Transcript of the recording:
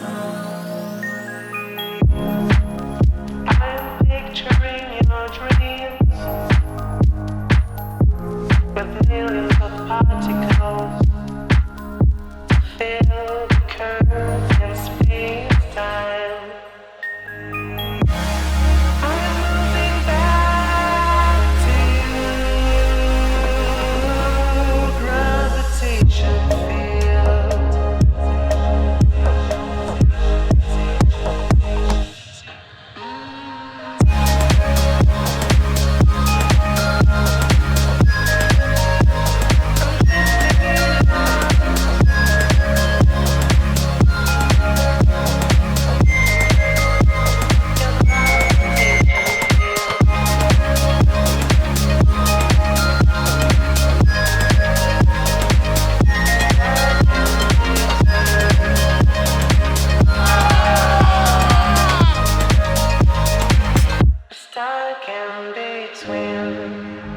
I'm picturing your dreams with millions of particles fill the curves in space-time. I'm moving back to you, gravitation field. Stuck in between.